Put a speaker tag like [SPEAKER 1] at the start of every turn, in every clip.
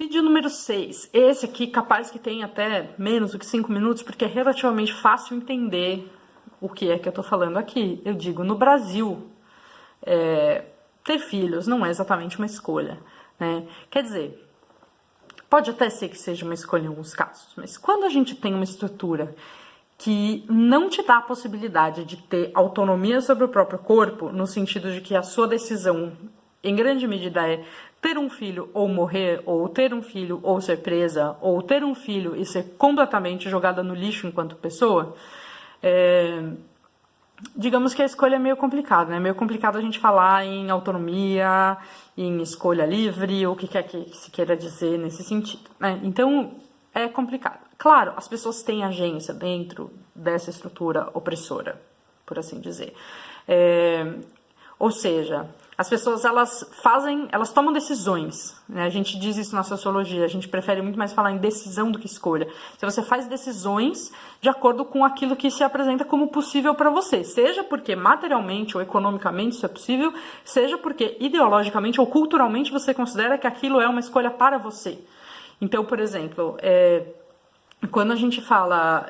[SPEAKER 1] Vídeo número 6. Esse aqui, capaz que tenha até menos do que 5 minutos, porque é relativamente fácil entender o que é que eu tô falando aqui. Eu digo, no Brasil, ter filhos não é exatamente uma escolha, né? Quer dizer, pode até ser que seja uma escolha em alguns casos, mas quando a gente tem uma estrutura que não te dá a possibilidade de ter autonomia sobre o próprio corpo, no sentido de que a sua decisão, em grande medida, é ter um filho ou morrer, ou ter um filho ou ser presa, ou ter um filho e ser completamente jogada no lixo enquanto pessoa, digamos que a escolha é meio complicada, né? É meio complicado a gente falar em autonomia, em escolha livre, ou o que quer que se queira dizer nesse sentido, né? Então, é complicado. Claro, as pessoas têm agência dentro dessa estrutura opressora, por assim dizer. Ou seja, as pessoas, elas tomam decisões, né? A gente diz isso na sociologia, a gente prefere muito mais falar em decisão do que escolha. Se você faz decisões de acordo com aquilo que se apresenta como possível para você, seja porque materialmente ou economicamente isso é possível, seja porque ideologicamente ou culturalmente você considera que aquilo é uma escolha para você. Então, por exemplo, quando a gente fala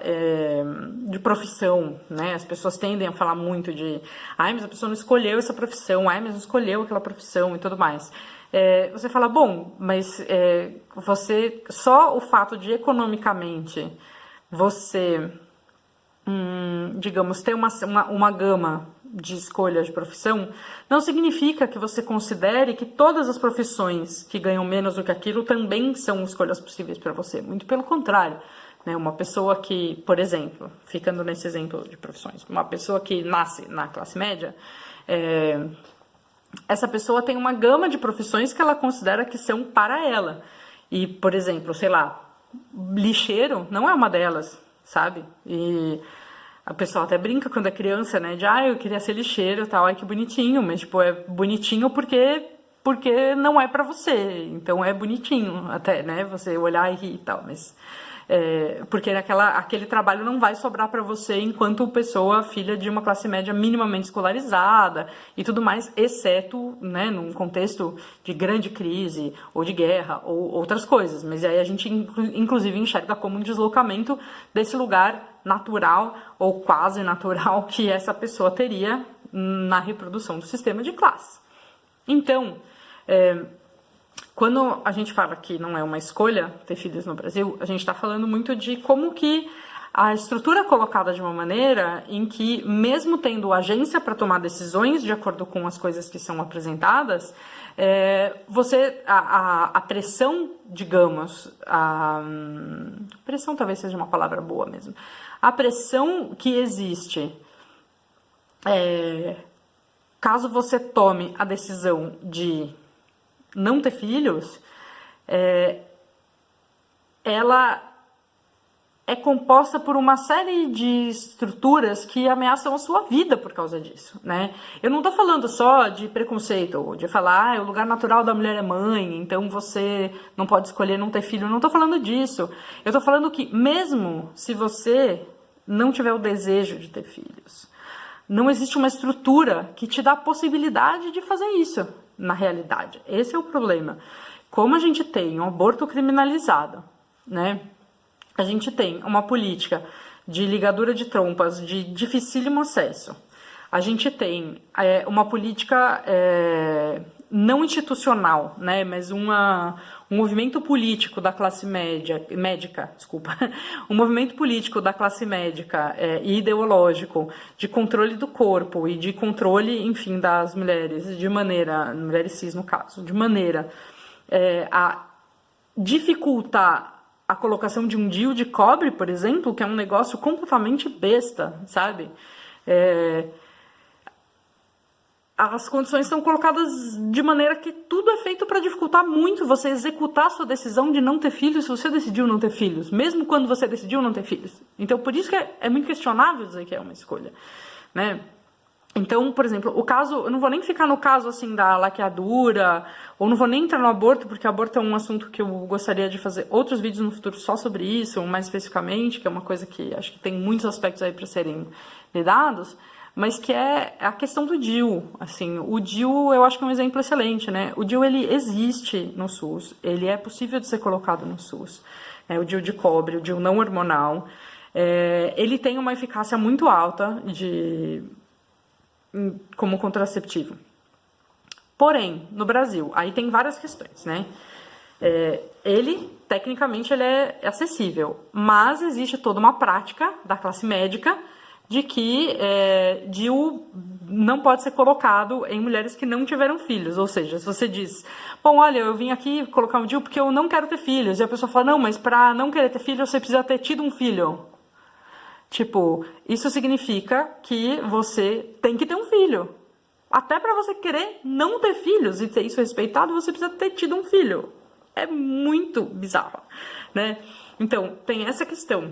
[SPEAKER 1] de profissão, né, as pessoas tendem a falar muito de mas a pessoa não escolheu essa profissão, mas não escolheu aquela profissão e tudo mais. Você fala, bom, mas você, só o fato de economicamente você, digamos, ter uma gama de escolha de profissão, não significa que você considere que todas as profissões que ganham menos do que aquilo também são escolhas possíveis para você. Muito pelo contrário, né? Uma pessoa que, por exemplo, ficando nesse exemplo de profissões, uma pessoa que nasce na classe média, essa pessoa tem uma gama de profissões que ela considera que são para ela. E, por exemplo, sei lá, lixeiro não é uma delas, sabe? E a pessoa até brinca quando é criança, né? De, eu queria ser lixeiro e tal, ai que bonitinho. Mas, tipo, é bonitinho porque não é pra você. Então é bonitinho até, né? Você olhar e rir e tal, mas... porque aquele trabalho não vai sobrar para você enquanto pessoa, filha de uma classe média minimamente escolarizada e tudo mais, exceto, né, num contexto de grande crise ou de guerra ou outras coisas. Mas aí a gente inclusive enxerga como um deslocamento desse lugar natural ou quase natural que essa pessoa teria na reprodução do sistema de classe. Então, quando a gente fala que não é uma escolha ter filhos no Brasil, a gente está falando muito de como que a estrutura é colocada de uma maneira em que, mesmo tendo agência para tomar decisões de acordo com as coisas que são apresentadas, a pressão, digamos, pressão talvez seja uma palavra boa mesmo, a pressão que existe, caso você tome a decisão de não ter filhos, ela é composta por uma série de estruturas que ameaçam a sua vida por causa disso, né? Eu não tô falando só de preconceito, ou de falar, o lugar natural da mulher é mãe, então você não pode escolher não ter filho. Eu não tô falando disso. Eu tô falando que mesmo se você não tiver o desejo de ter filhos, não existe uma estrutura que te dá a possibilidade de fazer isso, na realidade. Esse é o problema. Como a gente tem um aborto criminalizado, né? A gente tem uma política de ligadura de trompas de dificílimo acesso. A gente tem uma política não institucional, né? Mas um movimento político da classe médica, um movimento político da classe médica e ideológico de controle do corpo e de controle, enfim, das mulheres, mulheres cis no caso, de maneira a dificultar a colocação de um DIU de cobre, por exemplo, que é um negócio completamente besta, sabe? As condições são colocadas de maneira que tudo é feito para dificultar muito você executar a sua decisão de não ter filhos se você decidiu não ter filhos, mesmo quando você decidiu não ter filhos. Então, por isso que é muito questionável dizer que é uma escolha, né? Então, por exemplo, o caso, eu não vou nem ficar no caso assim da laqueadura, ou não vou nem entrar no aborto, porque aborto é um assunto que eu gostaria de fazer outros vídeos no futuro só sobre isso, mais especificamente, que é uma coisa que acho que tem muitos aspectos aí para serem lidados, mas que é a questão do DIU. Assim, o DIU eu acho que é um exemplo excelente, né? O DIU, ele existe no SUS, ele é possível de ser colocado no SUS. O DIU de cobre, o DIU não hormonal, ele tem uma eficácia muito alta como contraceptivo. Porém, no Brasil, aí tem várias questões, né? Tecnicamente, ele é acessível, mas existe toda uma prática da classe médica de que DIU não pode ser colocado em mulheres que não tiveram filhos. Ou seja, se você diz, bom, olha, eu vim aqui colocar um DIU porque eu não quero ter filhos, e a pessoa fala, não, mas para não querer ter filho, você precisa ter tido um filho. Tipo, isso significa que você tem que ter um filho. Até para você querer não ter filhos e ter isso respeitado, você precisa ter tido um filho. É muito bizarro, né? Então, tem essa questão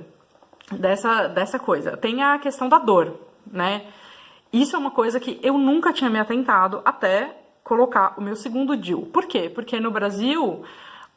[SPEAKER 1] dessa coisa. Tem a questão da dor, né? Isso é uma coisa que eu nunca tinha me atentado até colocar o meu segundo DIU. Por quê? Porque no Brasil,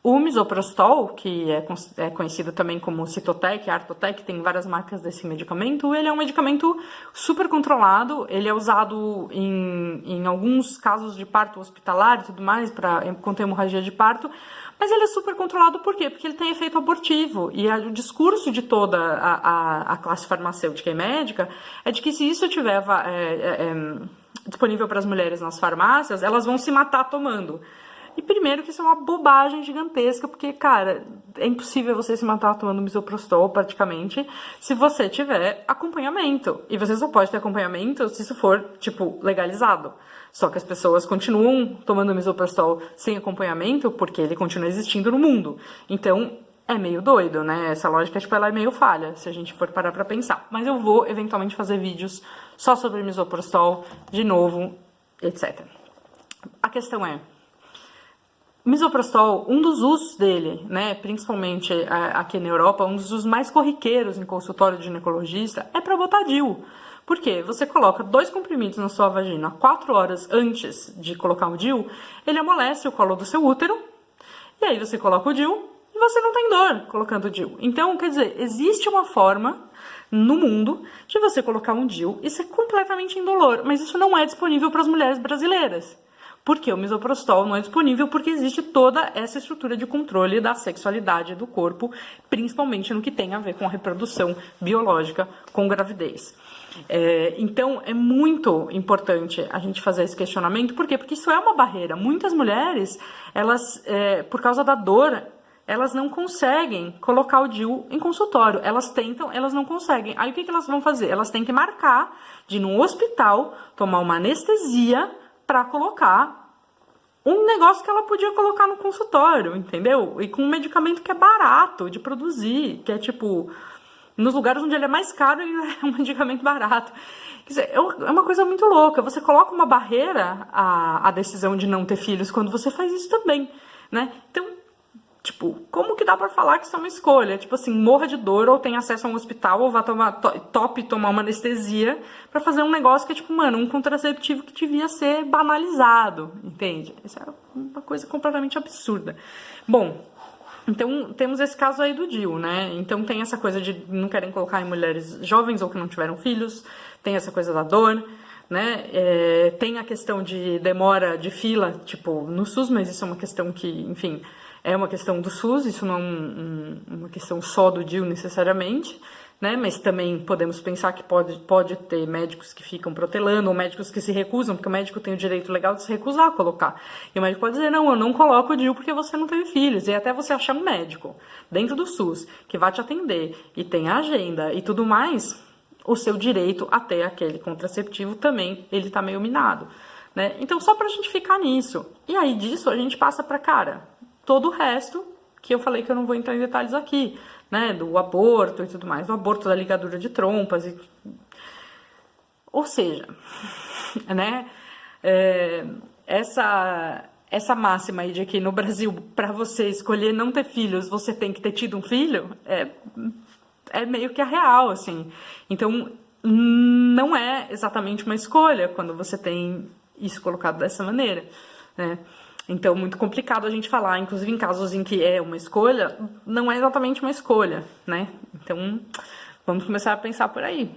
[SPEAKER 1] o misoprostol, que é conhecido também como Citotec, Artotec, tem várias marcas desse medicamento, ele é um medicamento super controlado, ele é usado em alguns casos de parto hospitalar e tudo mais, para conter hemorragia de parto, mas ele é super controlado por quê? Porque ele tem efeito abortivo, e o discurso de toda a classe farmacêutica e médica é de que se isso estiver disponível para as mulheres nas farmácias, elas vão se matar tomando. E primeiro que isso é uma bobagem gigantesca, porque, cara, é impossível você se matar tomando misoprostol, praticamente, se você tiver acompanhamento. E você só pode ter acompanhamento se isso for, tipo, legalizado. Só que as pessoas continuam tomando misoprostol sem acompanhamento, porque ele continua existindo no mundo. Então, é meio doido, né? Essa lógica, tipo, ela é meio falha, se a gente for parar pra pensar. Mas eu vou, eventualmente, fazer vídeos só sobre misoprostol, de novo, etc. A questão é, misoprostol, um dos usos dele, né, principalmente aqui na Europa, um dos usos mais corriqueiros em consultório de ginecologista é para botar DIU. Por quê? Você coloca 2 comprimidos na sua vagina 4 horas antes de colocar o DIU, ele amolece o colo do seu útero, e aí você coloca o DIU e você não tem dor colocando o DIU. Então, quer dizer, existe uma forma no mundo de você colocar um DIU e ser completamente indolor, mas isso não é disponível para as mulheres brasileiras. Porque o misoprostol não é disponível porque existe toda essa estrutura de controle da sexualidade do corpo, principalmente no que tem a ver com a reprodução biológica com gravidez. Então, é muito importante a gente fazer esse questionamento. Por quê? Porque isso é uma barreira. Muitas mulheres, elas, por causa da dor, elas não conseguem colocar o DIU em consultório. Elas tentam, elas não conseguem. Aí, o que elas vão fazer? Elas têm que marcar de ir no hospital, tomar uma anestesia para colocar um negócio que ela podia colocar no consultório, entendeu? E com um medicamento que é barato de produzir, que é tipo, nos lugares onde ele é mais caro, ele é um medicamento barato. Quer dizer, é uma coisa muito louca. Você coloca uma barreira à decisão de não ter filhos quando você faz isso também, né? Então, tipo, como que dá pra falar que isso é uma escolha? Tipo assim, morra de dor ou tenha acesso a um hospital ou vá tomar uma anestesia pra fazer um negócio que é tipo, mano, um contraceptivo que devia ser banalizado, entende? Isso é uma coisa completamente absurda. Bom, então temos esse caso aí do DIU, né? Então tem essa coisa de não querem colocar em mulheres jovens ou que não tiveram filhos, tem essa coisa da dor, né? Tem a questão de demora de fila, tipo, no SUS, mas isso é uma questão que, enfim, é uma questão do SUS, isso não é uma questão só do DIU necessariamente, né? Mas também podemos pensar que pode ter médicos que ficam protelando, ou médicos que se recusam, porque o médico tem o direito legal de se recusar a colocar. E o médico pode dizer, não, eu não coloco o DIU porque você não teve filhos. E até você achar um médico dentro do SUS que vai te atender e tem a agenda e tudo mais, o seu direito a ter aquele contraceptivo também, ele tá meio minado, né? Então, só pra gente ficar nisso. E aí disso a gente passa pra, cara, todo o resto que eu falei que eu não vou entrar em detalhes aqui, né, do aborto e tudo mais, do aborto da ligadura de trompas, ou seja, né, essa máxima aí de que no Brasil, para você escolher não ter filhos, você tem que ter tido um filho, é meio que a real, assim. Então, não é exatamente uma escolha quando você tem isso colocado dessa maneira, né. Então, muito complicado a gente falar, inclusive em casos em que é uma escolha, não é exatamente uma escolha, né? Então, vamos começar a pensar por aí.